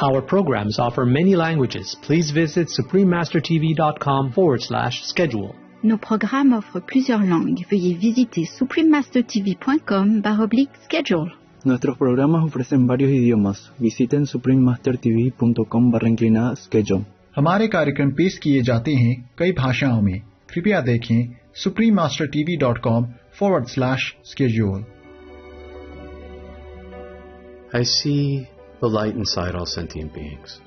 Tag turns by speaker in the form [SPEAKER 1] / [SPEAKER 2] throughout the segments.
[SPEAKER 1] Our programs offer many languages. Please visit suprememastertv.com/schedule.
[SPEAKER 2] Nos programmes offrent plusieurs langues. Veuillez visiter suprememastertv.com/schedule.
[SPEAKER 3] Nuestros programas ofrecen varios idiomas. Visiten suprememastertv.com/schedule.
[SPEAKER 4] हमारे कार्यक्रम पेश किए जाते हैं कई भाषाओं में. कृपया देखें suprememastertv.com/schedule.
[SPEAKER 5] I see the light inside all sentient beings.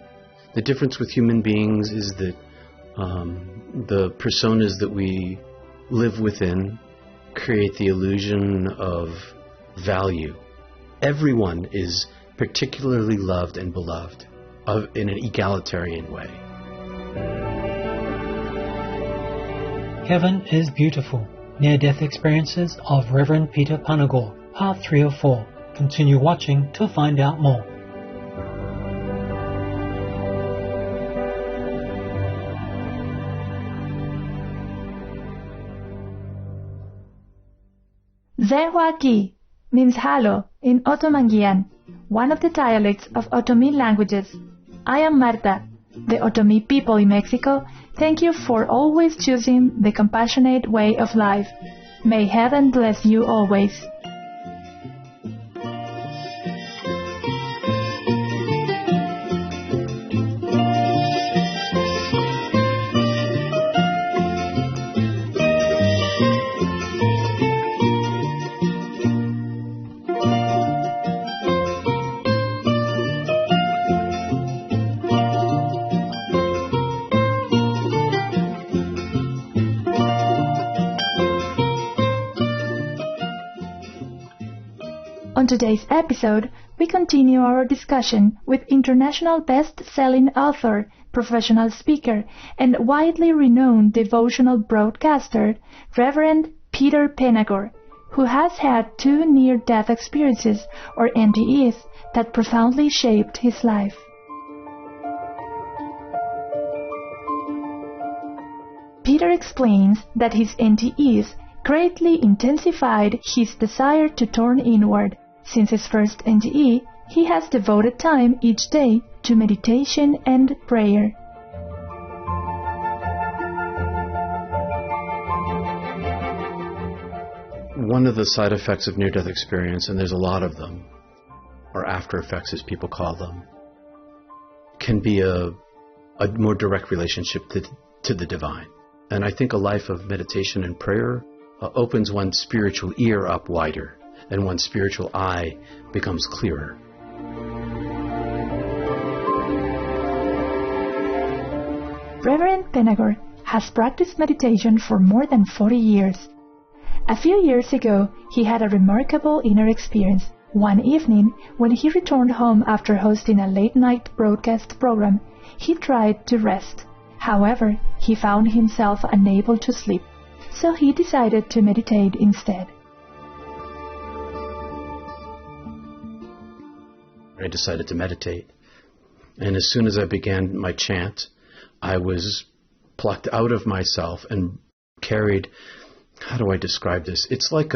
[SPEAKER 5] The difference with human beings is that the personas that we live within create the illusion of value. Everyone is particularly loved and beloved in an egalitarian way.
[SPEAKER 6] Heaven is Beautiful. Near-Death Experiences of Reverend Peter Panagore, Part 304. Continue watching to find out more.
[SPEAKER 7] Zenhuaki means hello in Otomanguean, one of the dialects of Otomi languages. I am Marta. The Otomi people in Mexico thank you for always choosing the compassionate way of life. May heaven bless you always. On today's episode, we continue our discussion with international best-selling author, professional speaker, and widely renowned devotional broadcaster, Reverend Peter Panagore, who has had 2 near-death experiences, or NDEs, that profoundly shaped his life. Peter explains that his NDEs greatly intensified his desire to turn inward. Since his first NDE, he has devoted time each day to meditation and prayer.
[SPEAKER 5] One of the side effects of near-death experience, and there's a lot of them, or after-effects as people call them, can be a more direct relationship to the divine. And I think a life of meditation and prayer opens one's spiritual ear up wider, and one's spiritual eye becomes clearer.
[SPEAKER 7] Reverend Panagore has practiced meditation for more than 40 years. A few years ago, he had a remarkable inner experience. One evening, when he returned home after hosting a late-night broadcast program, he tried to rest. However, he found himself unable to sleep, so he decided to meditate instead.
[SPEAKER 5] I decided to meditate. And as soon as I began my chant, I was plucked out of myself and carried, how do I describe this? It's like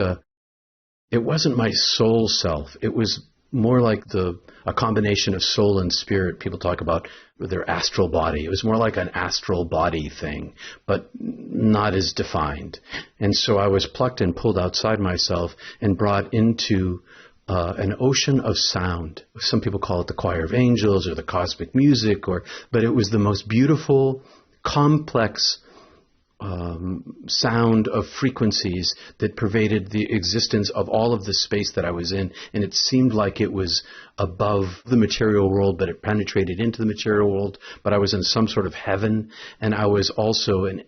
[SPEAKER 5] it wasn't my soul self. It was more like a combination of soul and spirit. People talk about their astral body. It was more like an astral body thing, but not as defined. And so I was plucked and pulled outside myself and brought into an ocean of sound. Some people call it the choir of angels or the cosmic music, but it was the most beautiful, complex sound of frequencies that pervaded the existence of all of the space that I was in. And it seemed like it was above the material world, but it penetrated into the material world. But I was in some sort of heaven, and I was also an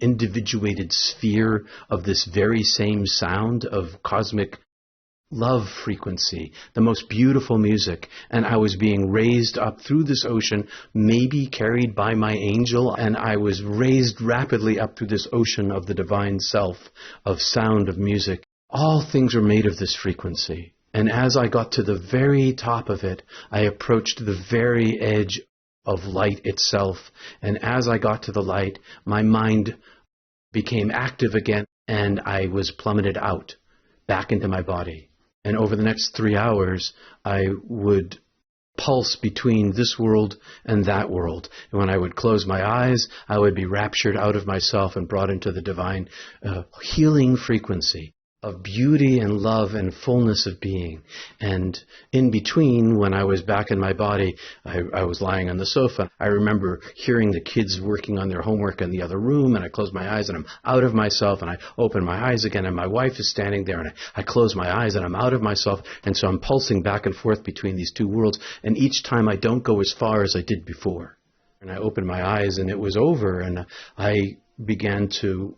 [SPEAKER 5] individuated sphere of this very same sound of cosmic love frequency, the most beautiful music. And I was being raised up through this ocean, maybe carried by my angel, and I was raised rapidly up through this ocean of the divine self, of sound, of music. All things are made of this frequency. And as I got to the very top of it, I approached the very edge of light itself. And as I got to the light, my mind became active again, and I was plummeted out, back into my body. And over the next 3 hours, I would pulse between this world and that world. And when I would close my eyes, I would be raptured out of myself and brought into the divine healing frequency of beauty and love and fullness of being. And in between, when I was back in my body, I was lying on the sofa. I remember hearing the kids working on their homework in the other room, and I closed my eyes and I'm out of myself, and I open my eyes again and my wife is standing there, and I close my eyes and I'm out of myself. And so I'm pulsing back and forth between these two worlds, and each time I don't go as far as I did before. And I opened my eyes and it was over, and I began to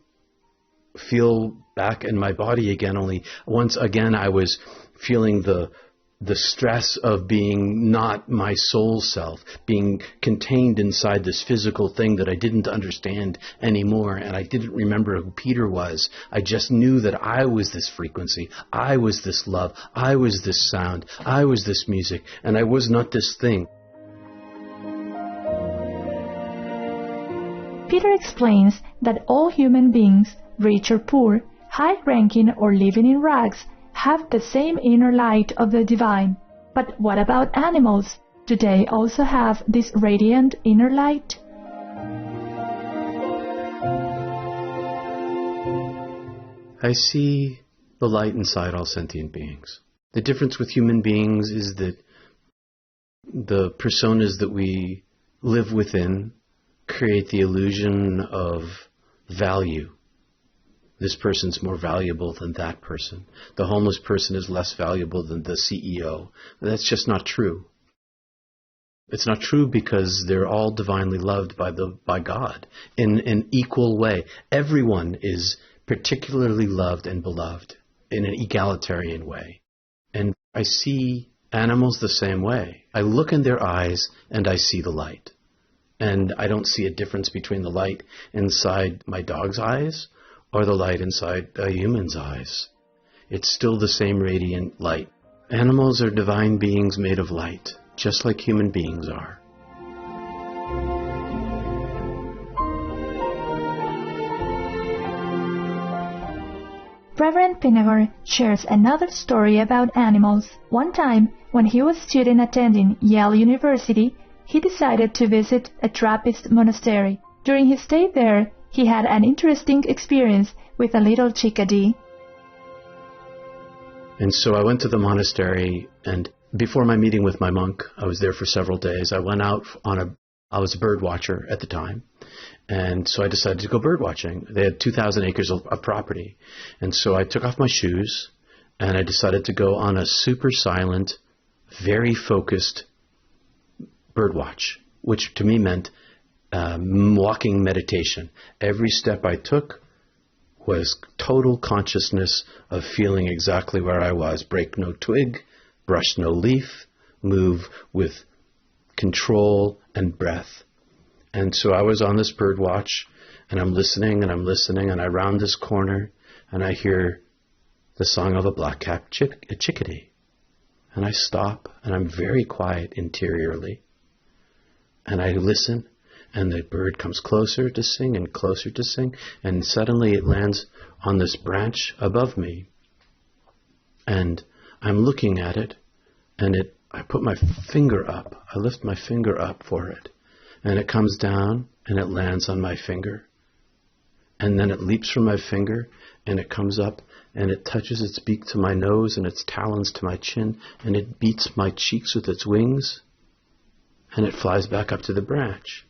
[SPEAKER 5] feel back in my body again, only once again I was feeling the stress of being not my soul self, being contained inside this physical thing that I didn't understand anymore, and I didn't remember who Peter was. I just knew that I was this frequency, I was this love, I was this sound, I was this music, and I was not this thing.
[SPEAKER 7] Peter explains that all human beings, rich or poor, high-ranking or living in rags, have the same inner light of the divine. But what about animals? Do they also have this radiant inner light?
[SPEAKER 5] I see the light inside all sentient beings. The difference with human beings is that the personas that we live within create the illusion of value. This person's more valuable than that person. The homeless person is less valuable than the CEO. That's just not true. It's not true because they're all divinely loved by God in an equal way. Everyone is particularly loved and beloved in an egalitarian way. And I see animals the same way. I look in their eyes and I see the light. And I don't see a difference between the light inside my dog's eyes or the light inside a human's eyes. It's still the same radiant light. Animals are divine beings made of light, just like human beings are.
[SPEAKER 7] Reverend Panagore shares another story about animals. One time, when he was a student attending Yale University, he decided to visit a Trappist monastery. During his stay there, he had an interesting experience with a little chickadee.
[SPEAKER 5] And so I went to the monastery, and before my meeting with my monk, I was there for several days. I went out I was a bird watcher at the time, and so I decided to go bird watching. They had 2,000 acres of property, and so I took off my shoes, and I decided to go on a super silent, very focused bird watch, which to me meant walking meditation. Every step I took was total consciousness of feeling exactly where I was. Break no twig, brush no leaf, move with control and breath. And so I was on this bird watch, and I'm listening, and I round this corner, and I hear the song of a black-capped chickadee. And I stop, and I'm very quiet interiorly. And I listen, and the bird comes closer to sing and closer to sing, and suddenly it lands on this branch above me. And I'm looking at it, and I put my finger up. I lift my finger up for it. And it comes down, and it lands on my finger. And then it leaps from my finger, and it comes up, and it touches its beak to my nose and its talons to my chin, and it beats my cheeks with its wings, and it flies back up to the branch.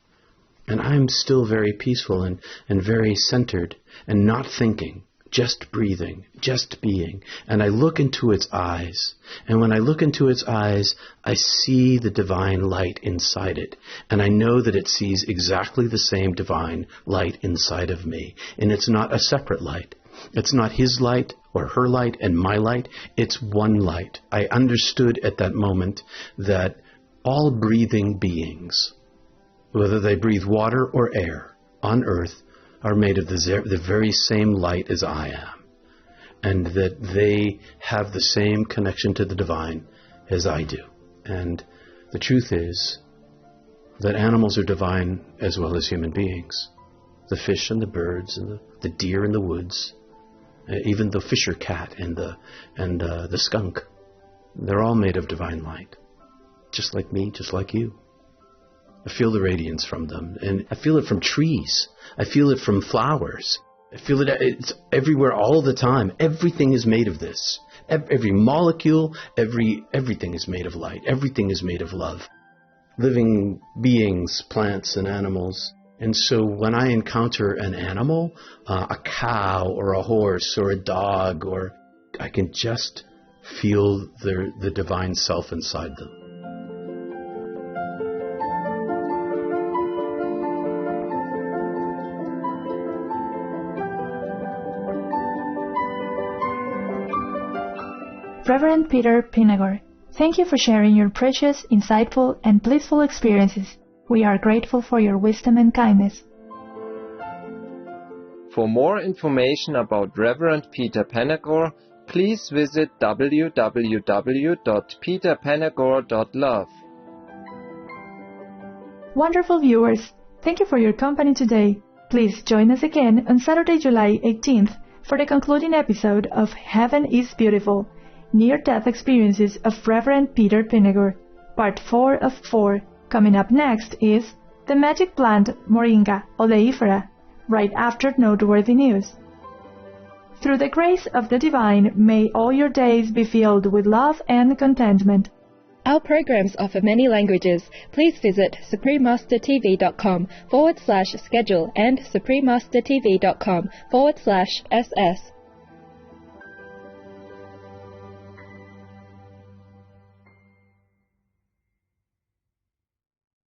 [SPEAKER 5] And I'm still very peaceful and very centered and not thinking, just breathing, just being. And I look into its eyes. And when I look into its eyes, I see the divine light inside it. And I know that it sees exactly the same divine light inside of me. And it's not a separate light. It's not his light or her light and my light. It's one light. I understood at that moment that all breathing beings, whether they breathe water or air on earth, are made of the very same light as I am, and that they have the same connection to the divine as I do. And the truth is that animals are divine as well as human beings. The fish and the birds and the deer in the woods, even the fisher cat and the skunk, they're all made of divine light. just like me, just like you. I feel the radiance from them, and I feel it from trees. I feel it from flowers. I feel it, it's everywhere all the time. Everything is made of this. Every molecule, everything is made of light. Everything is made of love. Living beings, plants and animals. And so when I encounter an animal, a cow or a horse or a dog, or I can just feel the divine self inside them.
[SPEAKER 7] Reverend Peter Panagore, thank you for sharing your precious, insightful, and blissful experiences. We are grateful for your wisdom and kindness.
[SPEAKER 8] For more information about Reverend Peter Panagore, please visit www.peterpanagore.love.
[SPEAKER 7] Wonderful viewers, thank you for your company today. Please join us again on Saturday, July 18th for the concluding episode of Heaven is Beautiful, Near-Death Experiences of Reverend Peter Panagore, Part 4 of 4. Coming up next is the magic plant Moringa oleifera, right after noteworthy news. Through the grace of the divine, may all your days be filled with love and contentment.
[SPEAKER 9] Our programs offer many languages. Please visit suprememastertv.com/schedule and suprememastertv.com/ss.